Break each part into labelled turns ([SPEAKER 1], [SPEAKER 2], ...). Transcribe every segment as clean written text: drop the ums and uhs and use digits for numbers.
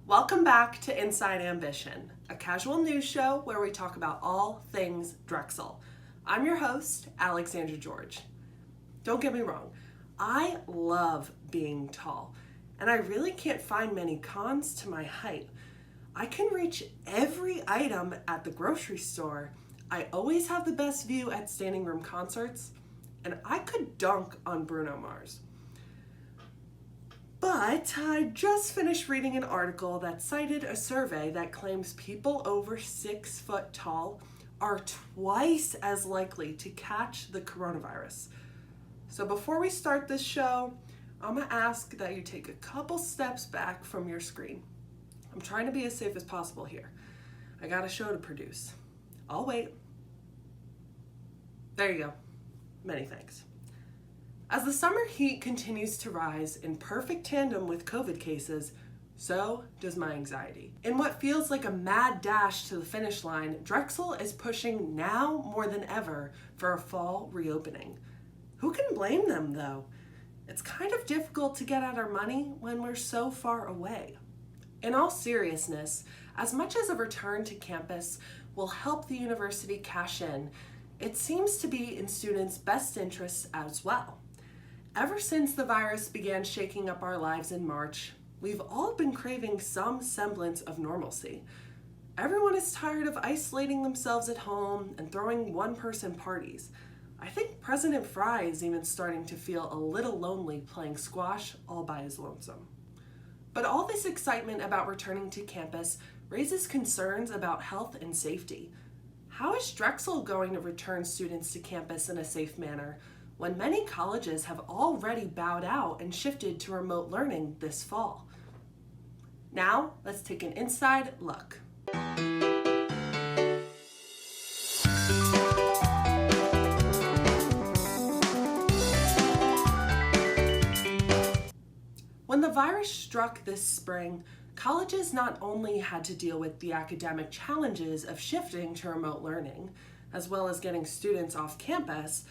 [SPEAKER 1] Welcome back to Inside Ambition, a casual news show where we talk about all things Drexel. I'm your host, Alexandra George. Don't get me wrong, I love being tall, and I really can't find many cons to my height. I can reach every item at the grocery store, I always have the best view at standing room concerts, and I could dunk on Bruno Mars. But I just finished reading an article that cited a survey that claims people over 6 foot tall are twice as likely to catch the coronavirus. So before we start this show, I'm gonna ask that you take a couple steps back from your screen. I'm trying to be as safe as possible here. I got a show to produce. I'll wait. There you go. Many thanks. As the summer heat continues to rise in perfect tandem with COVID cases, so does my anxiety. In what feels like a mad dash to the finish line, Drexel is pushing now more than ever for a fall reopening. Who can blame them though? It's kind of difficult to get at our money when we're so far away. In all seriousness, as much as a return to campus will help the university cash in, it seems to be in students' best interests as well. Ever since the virus began shaking up our lives in March, we've all been craving some semblance of normalcy. Everyone is tired of isolating themselves at home and throwing one-person parties. I think President Fry is even starting to feel a little lonely playing squash all by his lonesome. But all this excitement about returning to campus raises concerns about health and safety. How is Drexel going to return students to campus in a safe manner when many colleges have already bowed out and shifted to remote learning this fall? Now, let's take an inside look. When the virus struck this spring, colleges not only had to deal with the academic challenges of shifting to remote learning, as well as getting students off campus,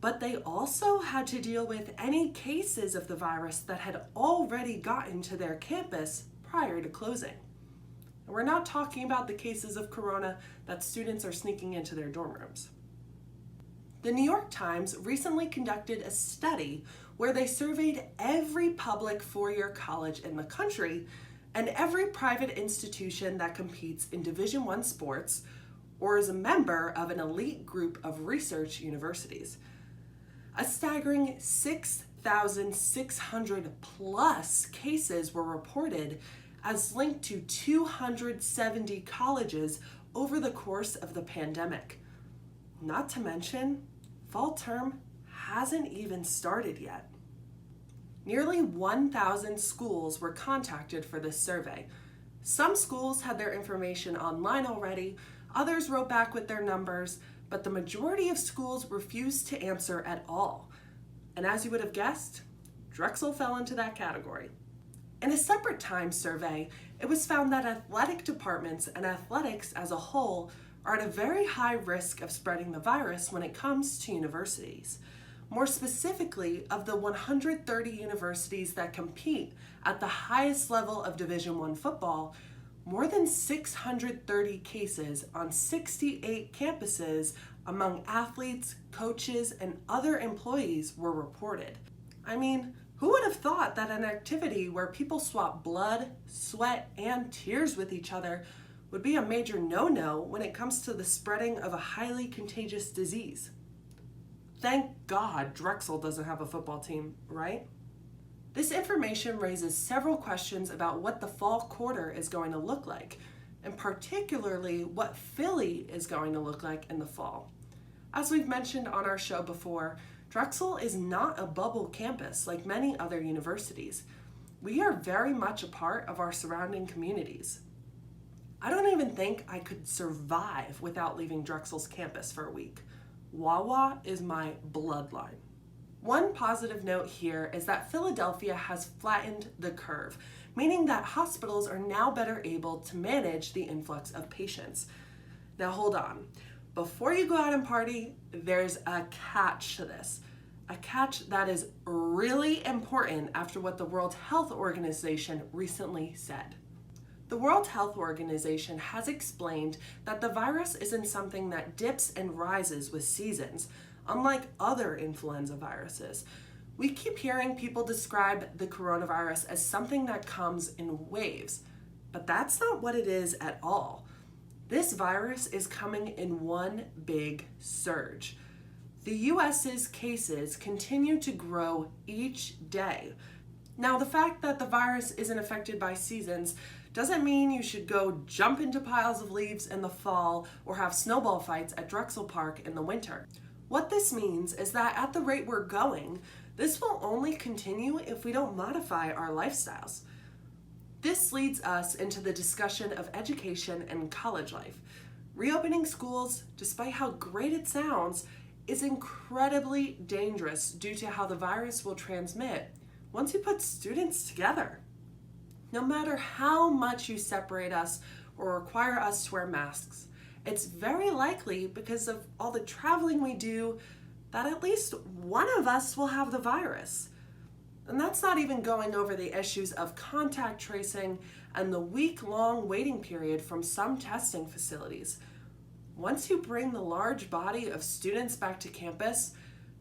[SPEAKER 1] but they also had to deal with any cases of the virus that had already gotten to their campus prior to closing. And we're not talking about the cases of corona that students are sneaking into their dorm rooms. The New York Times recently conducted a study where they surveyed every public four-year college in the country and every private institution that competes in Division I sports or is a member of an elite group of research universities. A staggering 6,600 plus cases were reported as linked to 270 colleges over the course of the pandemic. Not to mention, fall term hasn't even started yet. Nearly 1,000 schools were contacted for this survey. Some schools had their information online already, others wrote back with their numbers, but the majority of schools refused to answer at all. And as you would have guessed, Drexel fell into that category. In a separate Times survey, it was found that athletic departments and athletics as a whole are at a very high risk of spreading the virus when it comes to universities. More specifically, of the 130 universities that compete at the highest level of Division I football, more than 630 cases on 68 campuses among athletes, coaches, and other employees were reported. I mean, who would have thought that an activity where people swap blood, sweat, and tears with each other would be a major no-no when it comes to the spreading of a highly contagious disease? Thank God Drexel doesn't have a football team, right? This information raises several questions about what the fall quarter is going to look like, and particularly what Philly is going to look like in the fall. As we've mentioned on our show before, Drexel is not a bubble campus like many other universities. We are very much a part of our surrounding communities. I don't even think I could survive without leaving Drexel's campus for a week. Wawa is my bloodline. One positive note here is that Philadelphia has flattened the curve, meaning that hospitals are now better able to manage the influx of patients. Now hold on. Before you go out and party, there's a catch to this. A catch that is really important after what the World Health Organization recently said. The World Health Organization has explained that the virus isn't something that dips and rises with seasons, unlike other influenza viruses. We keep hearing people describe the coronavirus as something that comes in waves, but that's not what it is at all. This virus is coming in one big surge. The US's cases continue to grow each day. Now, the fact that the virus isn't affected by seasons doesn't mean you should go jump into piles of leaves in the fall or have snowball fights at Drexel Park in the winter. What this means is that at the rate we're going, this will only continue if we don't modify our lifestyles. This leads us into the discussion of education and college life. Reopening schools, despite how great it sounds, is incredibly dangerous due to how the virus will transmit once you put students together. No matter how much you separate us or require us to wear masks, it's very likely, because of all the traveling we do, that at least one of us will have the virus. And that's not even going over the issues of contact tracing and the week-long waiting period from some testing facilities. Once you bring the large body of students back to campus,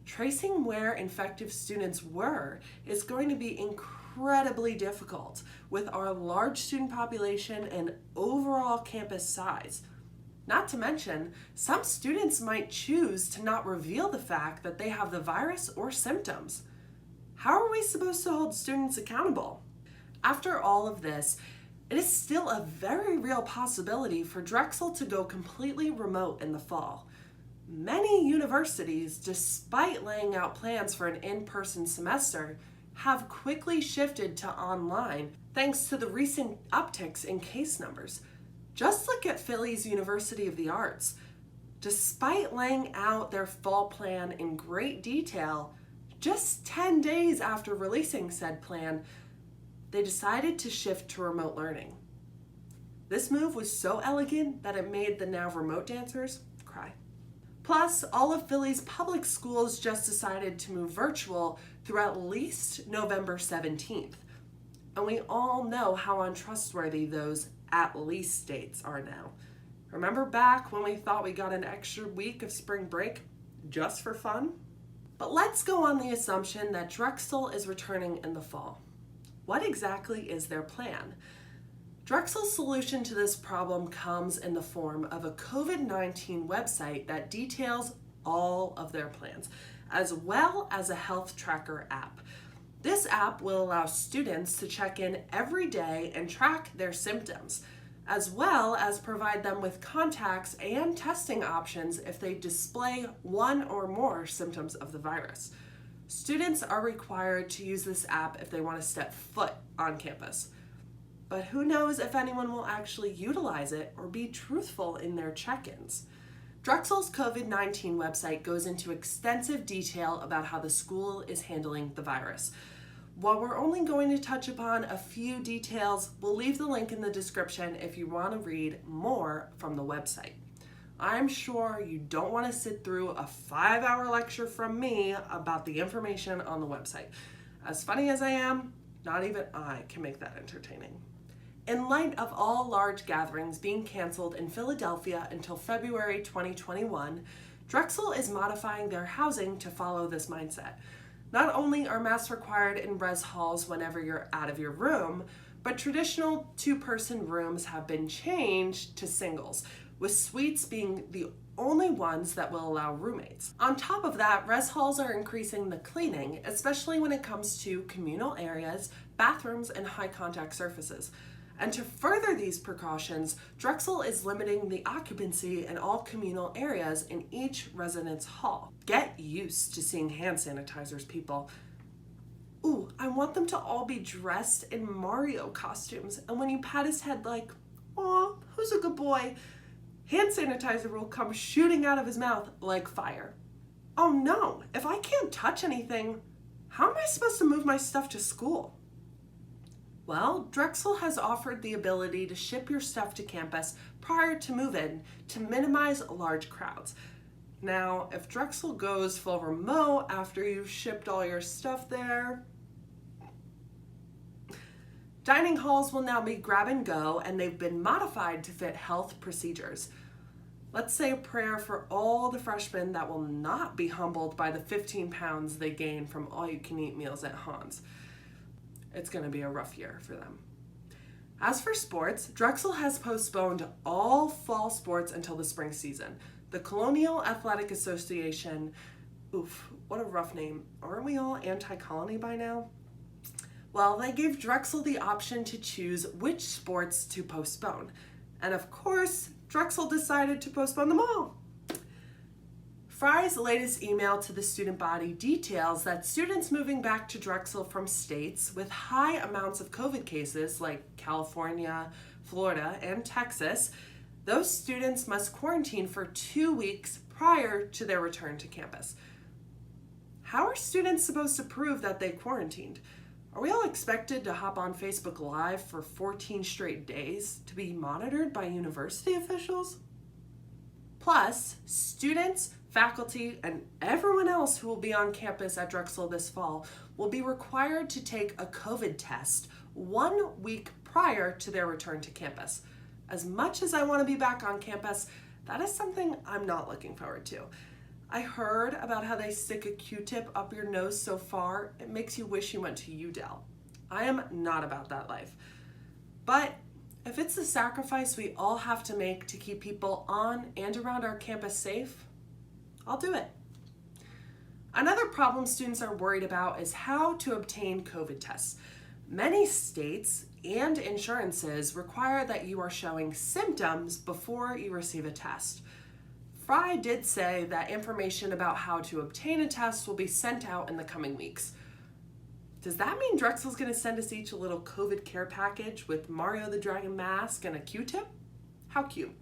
[SPEAKER 1] tracing where infected students were is going to be incredibly difficult with our large student population and overall campus size. Not to mention, some students might choose to not reveal the fact that they have the virus or symptoms. How are we supposed to hold students accountable? After all of this, it is still a very real possibility for Drexel to go completely remote in the fall. Many universities, despite laying out plans for an in-person semester, have quickly shifted to online thanks to the recent upticks in case numbers. Just look at Philly's University of the Arts. Despite laying out their fall plan in great detail, just 10 days after releasing said plan, they decided to shift to remote learning. This move was so elegant that it made the now remote dancers cry. Plus, all of Philly's public schools just decided to move virtual through at least November 17th. And we all know how untrustworthy those at least dates are now. Remember back when we thought we got an extra week of spring break just for fun? But let's go on the assumption that Drexel is returning in the fall. What exactly is their plan? Drexel's solution to this problem comes in the form of a COVID-19 website that details all of their plans, as well as a health tracker app. This app will allow students to check in every day and track their symptoms, as well as provide them with contacts and testing options if they display one or more symptoms of the virus. Students are required to use this app if they want to step foot on campus. But who knows if anyone will actually utilize it or be truthful in their check-ins. Drexel's COVID-19 website goes into extensive detail about how the school is handling the virus. While we're only going to touch upon a few details, we'll leave the link in the description if you want to read more from the website. I'm sure you don't want to sit through a 5-hour lecture from me about the information on the website. As funny as I am, not even I can make that entertaining. In light of all large gatherings being canceled in Philadelphia until February 2021, Drexel is modifying their housing to follow this mindset. Not only are masks required in res halls whenever you're out of your room, but traditional 2-person rooms have been changed to singles, with suites being the only ones that will allow roommates. On top of that, res halls are increasing the cleaning, especially when it comes to communal areas, bathrooms, and high contact surfaces. And to further these precautions, Drexel is limiting the occupancy in all communal areas in each residence hall. Get used to seeing hand sanitizers, people. Ooh, I want them to all be dressed in Mario costumes, and when you pat his head like, "Aw, who's a good boy?" hand sanitizer will come shooting out of his mouth like fire. Oh no, if I can't touch anything, how am I supposed to move my stuff to school? Well, Drexel has offered the ability to ship your stuff to campus prior to move-in to minimize large crowds. Now, if Drexel goes full remote after you've shipped all your stuff there, Dining halls will now be grab and go, and they've been modified to fit health procedures. Let's say a prayer for all the freshmen that will not be humbled by the 15 pounds they gain from all-you-can-eat meals at Hans. It's going to be a rough year for them. As for sports, Drexel has postponed all fall sports until the spring season. The Colonial Athletic Association, oof, what a rough name. Aren't we all anti-colony by now? Well, they gave Drexel the option to choose which sports to postpone. And of course, Drexel decided to postpone them all. Fry's latest email to the student body details that students moving back to Drexel from states with high amounts of COVID cases like California, Florida, and Texas, those students must quarantine for 2 weeks prior to their return to campus. How are students supposed to prove that they quarantined? Are we all expected to hop on Facebook Live for 14 straight days to be monitored by university officials? Plus, students, faculty, and everyone else who will be on campus at Drexel this fall will be required to take a COVID test 1 week prior to their return to campus. As much as I want to be back on campus, that is something I'm not looking forward to. I heard about how they stick a Q-tip up your nose so far, it makes you wish you went to UDEL. I am not about that life. But if it's the sacrifice we all have to make to keep people on and around our campus safe, I'll do it. Another problem students are worried about is how to obtain COVID tests. Many states and insurances require that you are showing symptoms before you receive a test. Fry did say that information about how to obtain a test will be sent out in the coming weeks. Does that mean Drexel's going to send us each a little COVID care package with Mario the Dragon mask and a Q-tip? How cute.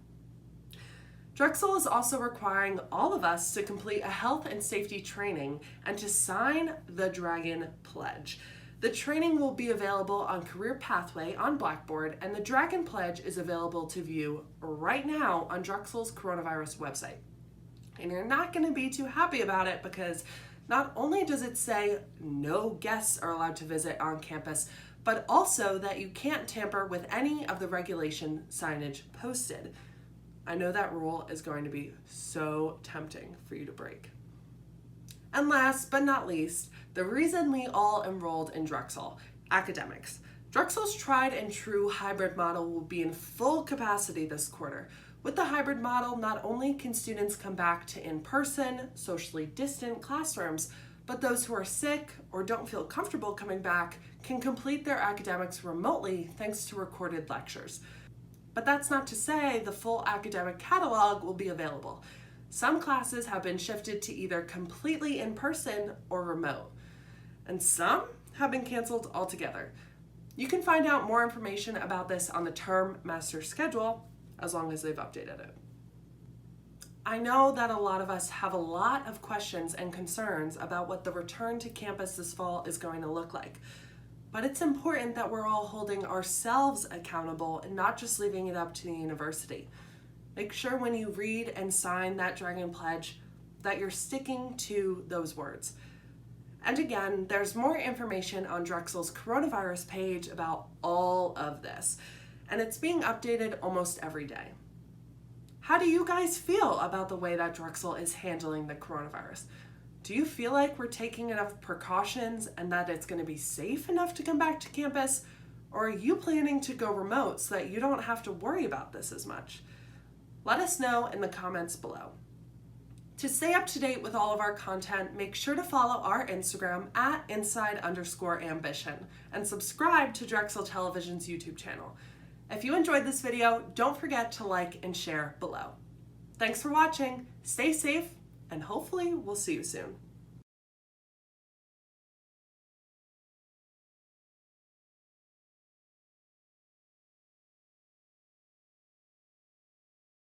[SPEAKER 1] Drexel is also requiring all of us to complete a health and safety training and to sign the Dragon Pledge. The training will be available on Career Pathway on Blackboard, and the Dragon Pledge is available to view right now on Drexel's coronavirus website. And you're not going to be too happy about it because not only does it say no guests are allowed to visit on campus, but also that you can't tamper with any of the regulation signage posted. I know that rule is going to be so tempting for you to break. And last but not least, the reason we all enrolled in Drexel, academics. Drexel's tried and true hybrid model will be in full capacity this quarter. With the hybrid model, not only can students come back to in-person, socially distant classrooms, but those who are sick or don't feel comfortable coming back can complete their academics remotely thanks to recorded lectures. But that's not to say the full academic catalog will be available. Some classes have been shifted to either completely in-person or remote, and some have been canceled altogether. You can find out more information about this on the term master schedule, as long as they've updated it. I know that a lot of us have a lot of questions and concerns about what the return to campus this fall is going to look like. But it's important that we're all holding ourselves accountable and not just leaving it up to the university. Make sure when you read and sign that Dragon Pledge that you're sticking to those words. And again, there's more information on Drexel's coronavirus page about all of this, and it's being updated almost every day. How do you guys feel about the way that Drexel is handling the coronavirus? Do you feel like we're taking enough precautions and that it's going to be safe enough to come back to campus? Or are you planning to go remote so that you don't have to worry about this as much? Let us know in the comments below. To stay up to date with all of our content, make sure to follow our Instagram at inside_ambition and subscribe to Drexel Television's YouTube channel. If you enjoyed this video, don't forget to like and share below. Thanks for watching, stay safe, and hopefully we'll see you soon.